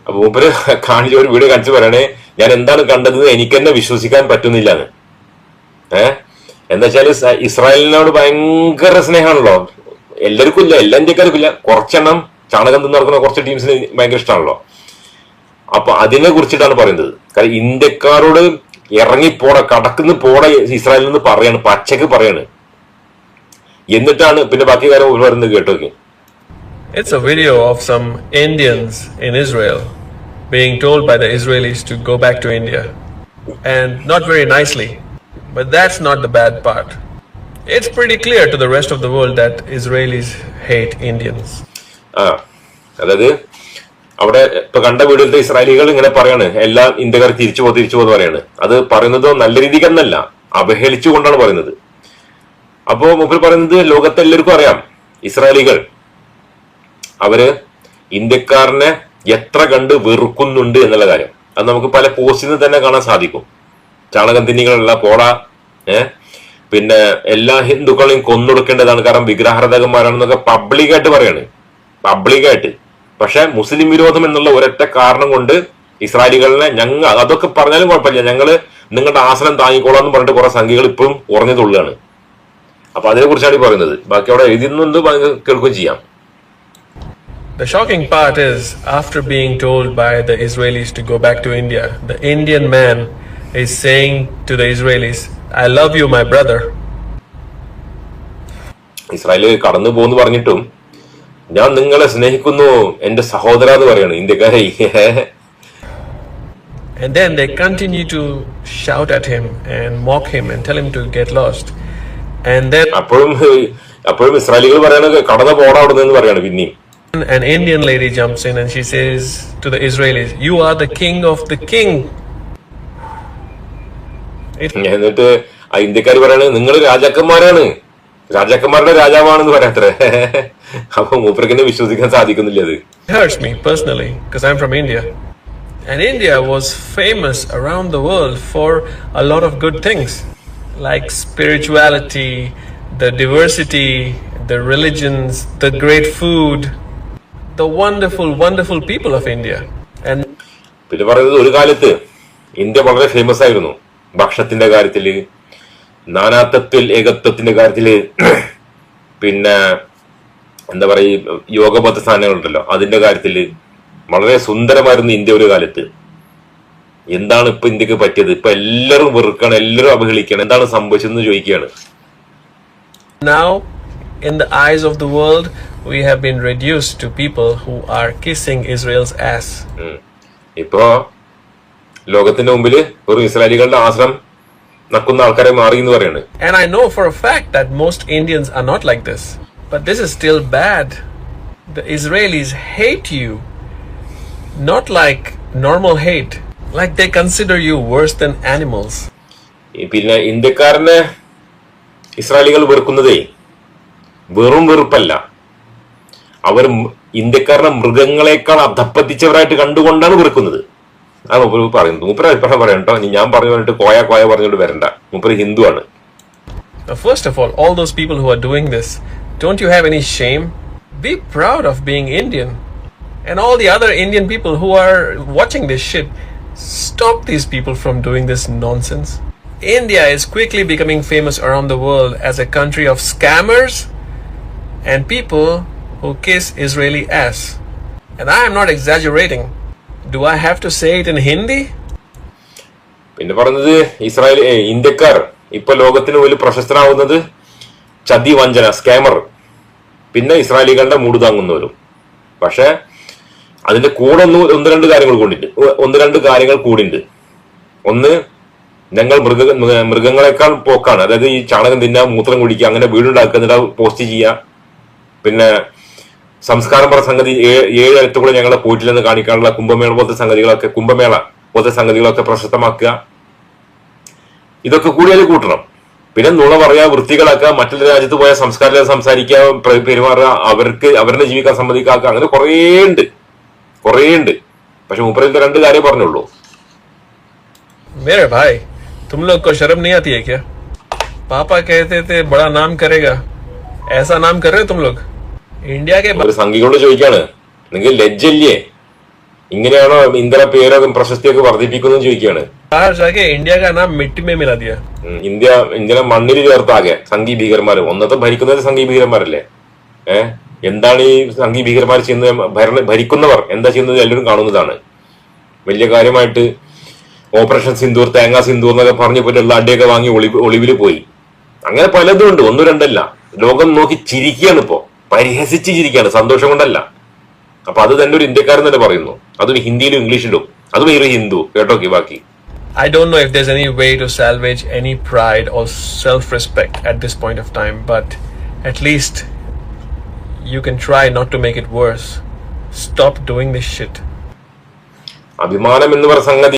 അപ്പൊ മൂപ്പര് കാണിച്ച ഒരു വീഡിയോ കാണിച്ചു പറയണേ, ഞാൻ എന്താണ് കണ്ടത് എനിക്ക് തന്നെ വിശ്വസിക്കാൻ പറ്റുന്നില്ലാന്ന്. എന്താ വെച്ചാല് ഇസ്രായേലിനോട് ഭയങ്കര സ്നേഹമാണല്ലോ. എല്ലാവർക്കും ഇല്ല, എല്ലാ ഇന്ത്യക്കാർക്കും ഇല്ല, കുറച്ചെണ്ണം ചാണകം തിന്ന് നടക്കുന്ന കുറച്ച് ടീംസിന് ഭയങ്കര ഇഷ്ടമാണല്ലോ. അപ്പൊ അതിനെ കുറിച്ചിട്ടാണ് പറയുന്നത്. കാരണം ഇന്ത്യക്കാരോട് ഇറങ്ങിപ്പോട, കടക്കുന്ന പോട ഇസ്രായേലിൽ നിന്ന് പറയാണ്, പച്ചക്ക് പറയാണ്. എന്നിട്ടാണ് പിന്നെ ബാക്കി കാര്യം പറയുന്നത് കേട്ടോക്കെ. It's a video of some Indians in Israel being told by the Israelis to go back to India. And not very nicely. But that's not the bad part. It's pretty clear to the rest of the world that Israelis hate Indians. അതായത് അവിടെ ഇപ്പൊ കണ്ട വീഡിയോയിലത്തെ ഇസ്രായേലികൾ ഇങ്ങനെ പറയാണ്, എല്ലാ ഇന്ത്യക്കാർ തിരിച്ചു പോകുന്ന പറയാണ്. അത് പറയുന്നത് നല്ല രീതിക്ക് എന്നല്ല, അവഹേളിച്ചുകൊണ്ടാണ് പറയുന്നത്. അപ്പോ മുമ്പിൽ പറയുന്നത് ലോകത്തെല്ലാവർക്കും അറിയാം, ഇസ്രായേലികൾ അവര് ഇന്ത്യക്കാരനെ എത്ര കണ്ട് വെറുക്കുന്നുണ്ട് എന്നുള്ള കാര്യം. അത് നമുക്ക് പല പോസ്റ്റിൽ തന്നെ കാണാൻ സാധിക്കും. ചാണകം തിന്നികളല്ല പോട, പിന്നെ എല്ലാ ഹിന്ദുക്കളെയും കൊന്നൊടുക്കേണ്ടതാണ് കാരണം വിഗ്രഹാരാധകന്മാരാണെന്നൊക്കെ പബ്ലിക്കായിട്ട് പറയാണ്, പബ്ലിക്കായിട്ട്. പക്ഷെ മുസ്ലിം വിരോധം എന്നുള്ള ഒരൊറ്റ കാരണം കൊണ്ട് ഇസ്രായേലികളെ അതൊക്കെ പറഞ്ഞാലും കുഴപ്പമില്ല, ഞങ്ങള് നിങ്ങളുടെ ആസനം താങ്ങിക്കോളാന്ന് പറഞ്ഞിട്ട് കുറെ സംഖ്യകൾ ഇപ്പം ഉറഞ്ഞു തുള്ളുകയാണ്. അപ്പൊ അതിനെ കുറിച്ചാണ് ഈ പറയുന്നത്. ബാക്കി അവിടെ എഴുതുന്നുണ്ട്, കേൾക്കുകയും ചെയ്യാം. The shocking part is, after being told by the Israelis to go back to India, the Indian man is saying to the Israelis, I love you, my brother. Israel കടന്നു പോകുന്നു പറഞ്ഞിട്ടും ഞാൻ നിങ്ങളെ സ്നേഹിക്കുന്നു എന്റെ സഹോദര എന്ന് പറയാണ് ഇന്ത്യക്കാരെ. And then they continue to shout at him and mock him and tell him to get lost. And then അപ്പോഴും ഇസ്രായേലികൾ പറയണത് കടന്നു പോടാ അവിടെ നിന്ന് പറയാണ്. പിന്നെയും an Indian lady jumps in and she says to the Israelis, you are the king of the king. എന്നിട്ട് ആ ഇന്ത്യക്കാർ പറയാണ്, നിങ്ങൾ രാജാക്കന്മാരാണ്, രാജാക്കന്മാരുടെ രാജാവാണെന്ന് പറയാത്രേ. അപ്പൊ മൂപ്പർക്കെന്നെ വിശ്വസിക്കാൻ സാധിക്കുന്നില്ല. അത് hurts me personally because I'm from India, and India was famous around the world for a lot of good things like spirituality, the diversity, the religions, the great food, the wonderful people of India. And പിന്നെ പറയുന്നത് ഒരു കാലത്ത് India വളരെ famous ആയിരുന്നു ഭക്ഷണത്തിന്റെ കാര്യത്തില്, നാനാത്വത്തിൽ ഏകത്വത്തിന്റെ കാര്യത്തില്, പിന്നെ എന്താ പറയുക യോഗബദ്ധ സ്ഥാനങ്ങളുണ്ടല്ലോ അതിന്റെ കാര്യത്തില് വളരെ സുന്ദരമായിരുന്നു ഇന്ത്യ ഒരു കാലത്ത്. എന്താണ് ഇപ്പൊ ഇന്ത്യക്ക് പറ്റിയത്? ഇപ്പൊ എല്ലാവരും വെറുക്കാണ്, എല്ലാവരും അവഹേളിക്കാണ്. എന്താണ് സംഭവിച്ചതെന്ന് ചോദിക്കുകയാണ്. now in the eyes of the world we have been reduced to people who are kissing Israel's ass. ഇപ്പോ ലോകത്തിന്റെ മുമ്പിൽ ഒരു ഇസ്രായേലികളുടെ ആശ്രമം നക്കുന്ന ആൾക്കാരെ മാറി എന്ന് പറയാണ്. And I know for a fact that most Indians are not like this, but this is still bad. The Israelis hate you, not like normal hate, like they consider you worse than animals. പിന്നെ ഇന്ത്യക്കാരനെ ഇസ്രായേലികൾ വെറുക്കുന്നതേ വെറും വെറുപ്പല്ല, അവർ ഇന്ത്യക്കാരനെ മൃഗങ്ങളെക്കാൾ അധപ്പതിച്ചവരായിട്ട് കണ്ടുകൊണ്ടാണ് വെറുക്കുന്നത്. ആ മൂപ്പര് പറയുന്നത്. മൂപ്പര് അഭിപ്രായം പറയാം കേട്ടോ. ഞാൻ പറഞ്ഞു പറഞ്ഞിട്ട് കോയ പറഞ്ഞോണ്ട് വരണ്ട. മൂപ്പര് ഹിന്ദുവാണ്. First of all those people who are doing this, don't you have any shame? Be proud of being Indian. And all the other Indian people who are watching this shit, stop these people from doing this nonsense. India is quickly becoming famous around the world as a country of scammers and people who kiss Israeli ass. And I am not exaggerating. Do I have to say it in Hindi? പിന്നെ പറഞ്ഞത് ഇന്ത്യക്കാർ ഇപ്പൊ ലോകത്തിന് വലിയ പ്രശസ്തനാവുന്നത് ചതി, വഞ്ചന, scammer, പിന്നെ ഇസ്രായേലികളുടെ മൂട് താങ്ങുന്നവരും. പക്ഷെ അതിന്റെ കൂടെ ഒന്ന് രണ്ട് കാര്യങ്ങൾ കൂടിണ്ട്. ഒന്ന്, ഞങ്ങൾ മൃഗങ്ങളെക്കാൾ പോക്കാണ്. അതായത് ഈ ചാണകം തിന്നുക, മൂത്രം കുടിക്കുക, അങ്ങനെ വീടുണ്ടാക്കുക, എന്നിട്ട് പോസ്റ്റ് ചെയ്യുക. പിന്നെ സംസ്കാരം പറഞ്ഞ സംഗതി 7 ഇടത്തുകൂടെ ഞങ്ങളെ പോയിട്ടില്ലെന്ന് കാണിക്കാനുള്ള കുംഭമേള പോലത്തെ സംഗതികളൊക്കെ പ്രശസ്തമാക്കുക. ഇതൊക്കെ കൂടുതൽ കൂട്ടണം. പിന്നെ നുണ പറയാ, വൃത്തികളാക്കുക, മറ്റുള്ള രാജ്യത്ത് പോയ സംസ്കാരം സംസാരിക്കുക, പെരുമാറുക, അവരുടെ ജീവിക്കാൻ സമ്മതിക്കാക്കുക, അങ്ങനെ കുറേ ഉണ്ട്. പക്ഷെ മൂപ്പരിന്റെ 2 കാര്യം പറഞ്ഞുള്ളൂ. मेरे भाई, तुम लोग को शर्म नहीं आती है क्या? पापा कहते थे बड़ा नाम करेगा, ऐसा नाम कर रहे हो तुम लोग? इंडिया के ഒരു സംഘികളോട് ചോദിക്കാണ്, നിങ്ങൾ ലജ്ജയില്ലേ? ഇങ്ങനെയാണോ ഇന്ത്യയുടെ പേരൊക്കെ പ്രശസ്തിയൊക്കെ വർദ്ധിപ്പിക്കുന്നത് ചോദിക്കുകയാണ്. बाहर जाके इंडिया का नाम मिट्टी में मिला दिया. ഇന്ത്യനെ മണ്ണിൽ ചേർത്താകെ സംഘീയ ഭീകരന്മാർ. ഒന്നത്തെ ഭരിക്കുന്നത് സംഘീയ ഭീകരന്മാരല്ലേ? എന്താണ് ഈ സംഘീയ ഭീകരന്മാർ ചെയ്യുന്നത്? ഭരിക്കുന്നവർ എന്താ ചെയ്യുന്നത് എല്ലാവരും കാണുന്നതാണ്. വലിയ കാര്യമായിട്ട് ഓപ്പറേഷൻ സിന്ദൂർ, തേങ്ങാ സിന്ദൂർ എന്നൊക്കെ പറഞ്ഞു പോയിട്ടുള്ള അടിയൊക്കെ വാങ്ങി ഒളിവിൽ പോയി. അങ്ങനെ പലതും ഉണ്ട്, ഒന്നും രണ്ടല്ല. ലോകം നോക്കി ചിരിക്കുകയാണ് ഇപ്പോ, പരിഹസിച്ച് ചിരിക്കുകയാണ്, സന്തോഷം കൊണ്ടല്ല. അപ്പൊ അത് തന്നെ ഒരു ഇന്ത്യക്കാരൻ തന്നെ പറയുന്നു, അതും ഹിന്ദിയിലും ഇംഗ്ലീഷിലും, അതും ഒരു ഹിന്ദു. കേട്ടോക്കി ബാക്കി. I don't know if there's any way to salvage any pride or self-respect at this point of time, but at least you can try not to make it worse. Stop doing this shit. അഭിമാനം എന്ന് പറഞ്ഞ സംഗതി